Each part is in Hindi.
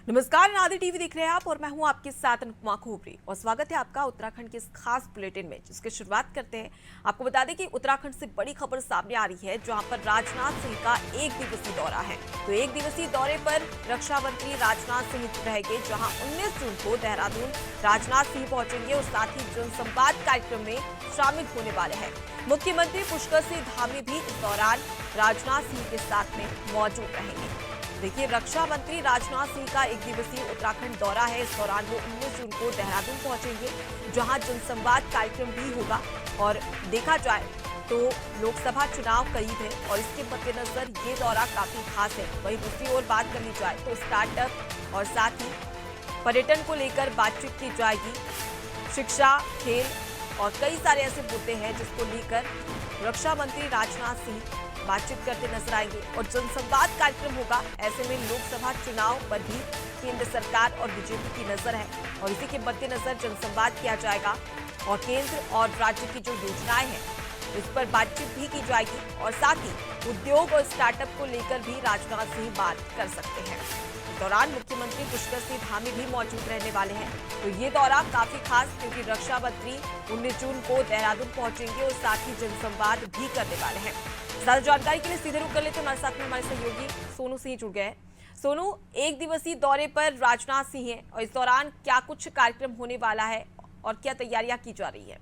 नमस्कार, नादी टीवी देख रहे हैं आप और मैं हूं आपके साथ अनुपमा खोपरी और स्वागत है आपका उत्तराखंड के इस खास बुलेटिन में, जिसकी शुरुआत करते हैं। आपको बता दें कि उत्तराखंड से बड़ी खबर सामने आ रही है, जहां पर राजनाथ सिंह का एक दिवसीय दौरा है। तो एक दिवसीय दौरे पर रक्षा मंत्री राजनाथ सिंह रहेंगे, जहां 19 जून को देहरादून राजनाथ सिंह पहुंचेंगे और साथ ही जनसंवाद कार्यक्रम में शामिल होने वाले हैं। मुख्यमंत्री पुष्कर सिंह धामी भी इस दौरान राजनाथ सिंह के साथ में मौजूद रहेंगे। देखिए, रक्षा मंत्री राजनाथ सिंह का एक दिवसीय उत्तराखंड दौरा है। इस दौरान वो 19 जून को देहरादून पहुंचेंगे, जहां जनसंवाद कार्यक्रम भी होगा। और देखा जाए तो लोकसभा चुनाव करीब है और इसके मद्देनजर ये दौरा काफी खास है। वहीं दूसरी ओर बात कर ली जाए तो स्टार्टअप और साथ ही पर्यटन को लेकर बातचीत की जाएगी। शिक्षा, खेल और कई सारे ऐसे मुद्दे हैं जिसको लेकर रक्षा मंत्री राजनाथ सिंह बातचीत करते नजर आएंगे और जनसंवाद कार्यक्रम होगा। ऐसे में लोकसभा चुनाव पर भी केंद्र सरकार और बीजेपी की नजर है और इसी के मद्देनजर जनसंवाद किया जाएगा और केंद्र और राज्य की जो योजनाएं हैं उस पर बातचीत भी की जाएगी और साथ ही उद्योग और स्टार्टअप को लेकर भी राजनाथ सिंह बात कर सकते हैं। इस दौरान मुख्यमंत्री पुष्कर सिंह धामी भी मौजूद रहने वाले हैं। तो ये दौरा काफी खास, क्योंकि रक्षा मंत्री 19 जून को देहरादून पहुंचेंगे और साथ ही जनसंवाद भी करने वाले हैं। ज्यादा जानकारी के लिए सीधे रुक कर लेते हैं। हमारे साथ में हमारे सहयोगी सोनू सिंह जुड़ गए। सोनू, एक दिवसीय दौरे पर राजनाथ सिंह हैं और इस दौरान क्या कुछ कार्यक्रम होने वाला है और क्या तैयारियां की जा रही है?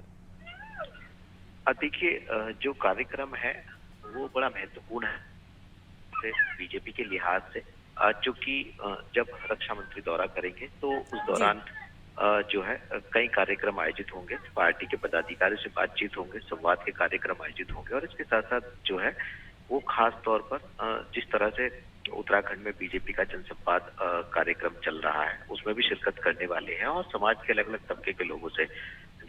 देखिए, जो कार्यक्रम है वो बड़ा महत्वपूर्ण है बीजेपी के लिहाज से, चूंकि जब रक्षा मंत्री दौरा करेंगे तो उस दौरान जो है कई कार्यक्रम आयोजित होंगे, पार्टी के पदाधिकारी से बातचीत होंगे, संवाद के कार्यक्रम आयोजित होंगे और इसके साथ साथ जो है वो खास तौर पर जिस तरह से उत्तराखंड में बीजेपी का जनसंवाद कार्यक्रम चल रहा है उसमें भी शिरकत करने वाले हैं और समाज के अलग अलग तबके के लोगों से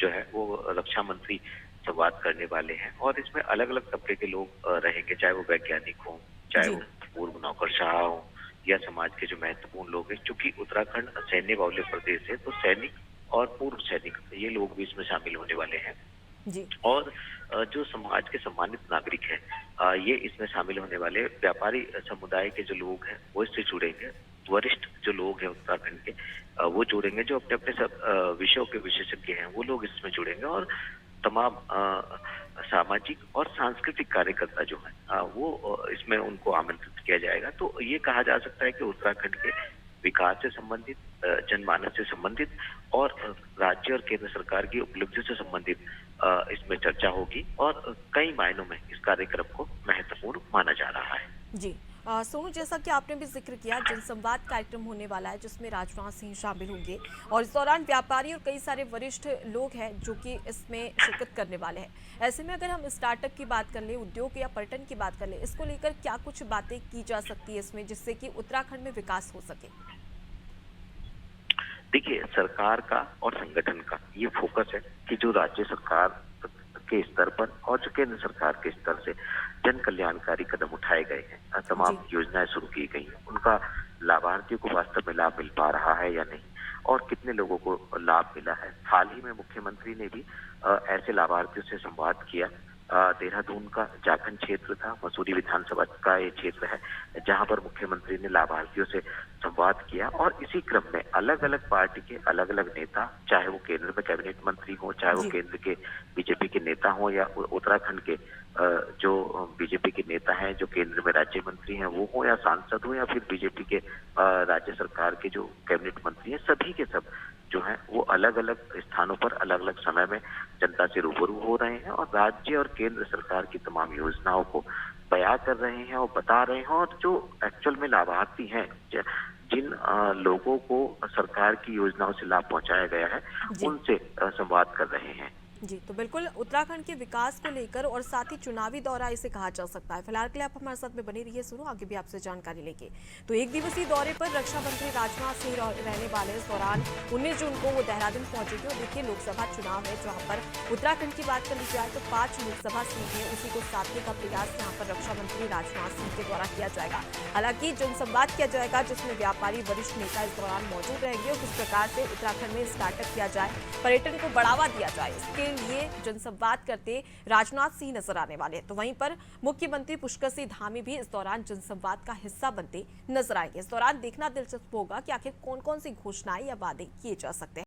जो है वो रक्षा मंत्री संवाद करने वाले हैं और इसमें अलग अलग तबके के लोग रहेंगे, चाहे वो वैज्ञानिक हों, चाहे वो पूर्व नौकरशाह हों या समाज के जो महत्वपूर्ण लोग हैं। चूंकि उत्तराखंड सैन्य बाहुल्य प्रदेश है तो सैनिक और पूर्व सैनिक ये लोग भी इसमें शामिल होने वाले हैं जी। और जो समाज के सम्मानित नागरिक हैं ये इसमें शामिल होने वाले। व्यापारी समुदाय के जो लोग हैं वो इससे जुड़ेंगे, वरिष्ठ जो लोग हैं उत्तराखंड के वो जुड़ेंगे, जो अपने अपने सब विषयों के विशेषज्ञ हैं वो लोग इसमें जुड़ेंगे और तमाम सामाजिक और सांस्कृतिक कार्यकर्ता जो है वो इसमें उनको आमंत्रित किया जाएगा। तो ये कहा जा सकता है कि उत्तराखंड के विकास से संबंधित, जनमानस से संबंधित और राज्य और केंद्र सरकार की उपलब्धियों से संबंधित इसमें चर्चा होगी और कई मायनों में इस कार्यक्रम को महत्वपूर्ण माना जा रहा है। जी। सोनू, जैसा कि आपने भी जिक्र किया, जनसंवाद कार्यक्रम होने वाला है जिसमें राजनाथ सिंह शामिल होंगे और इस दौरान व्यापारी और कई सारे वरिष्ठ लोग हैं जो कि इसमें शिरकत करने वाले हैं। ऐसे में अगर हम स्टार्टअप की बात कर लें, उद्योग या पर्यटन की बात कर लें, इसको लेकर क्या कुछ बातें की जा सकती है इसमें, जिससे कि उत्तराखंड में विकास हो सके? देखिए, सरकार का और संगठन का ये फोकस है कि जो राज्य सरकार के स्तर पर और जो केंद्र सरकार के स्तर से जन कल्याणकारी कदम उठाए गए हैं, तमाम योजनाएं शुरू की गई हैं, उनका लाभार्थियों को वास्तव में लाभ मिल पा रहा है या नहीं और कितने लोगों को लाभ मिला है। हाल ही में मुख्यमंत्री ने भी ऐसे लाभार्थियों से संवाद किया। देहरादून का जाखन क्षेत्र था, मसूरी विधानसभा का ये क्षेत्र है जहां पर मुख्यमंत्री ने लाभार्थियों से संवाद किया और इसी क्रम में अलग अलग पार्टी के अलग अलग नेता, चाहे वो केंद्र में कैबिनेट मंत्री हो, चाहे वो केंद्र के बीजेपी के नेता हो या उत्तराखंड के जो बीजेपी के नेता हैं, जो केंद्र में राज्य मंत्री हैं वो हो या सांसद हो या फिर बीजेपी के राज्य सरकार के जो कैबिनेट मंत्री हैं, सभी के सब जो है वो अलग अलग स्थानों पर अलग अलग समय में जनता से रूबरू हो रहे हैं और राज्य और केंद्र सरकार की तमाम योजनाओं को बयां कर रहे हैं और बता रहे हैं और जो एक्चुअल में लाभार्थी हैं, जिन लोगों को सरकार की योजनाओं से लाभ पहुंचाया गया है उनसे संवाद कर रहे हैं। जी, तो बिल्कुल उत्तराखंड के विकास को लेकर और साथ ही चुनावी दौरा इसे कहा जा सकता है। फिलहाल के लिए आप हमारे साथ में बने रहिए सुनो, आगे भी आपसे जानकारी लेंगे। तो एक दिवसीय दौरे पर रक्षा मंत्री राजनाथ सिंह रहने वाले। इस दौरान 19 जून को वो देहरादून पहुंचेंगे और देखिए, लोकसभा चुनाव है जहां पर उत्तराखंड की बात कर ली जाए तो 5 लोकसभा सीट है, उसी को साधने का प्रयास यहाँ पर रक्षा मंत्री राजनाथ सिंह के द्वारा किया जाएगा। हालांकि जनसंवाद किया जाएगा जिसमें व्यापारी वरिष्ठ नेता इस दौरान मौजूद रहेंगे और किस प्रकार से उत्तराखंड में स्टार्टअप किया जाए, पर्यटन को बढ़ावा दिया जाए, इसके लिए जनसंवाद करते राजनाथ सिंह नजर आने वाले हैं। तो वहीं पर मुख्यमंत्री पुष्कर सिंह धामी भी इस दौरान जनसंवाद का हिस्सा बनते नजर आएंगे। इस दौरान देखना दिलचस्प होगा कि आखिर कौन कौन सी घोषणाएं या वादे किए जा सकते हैं।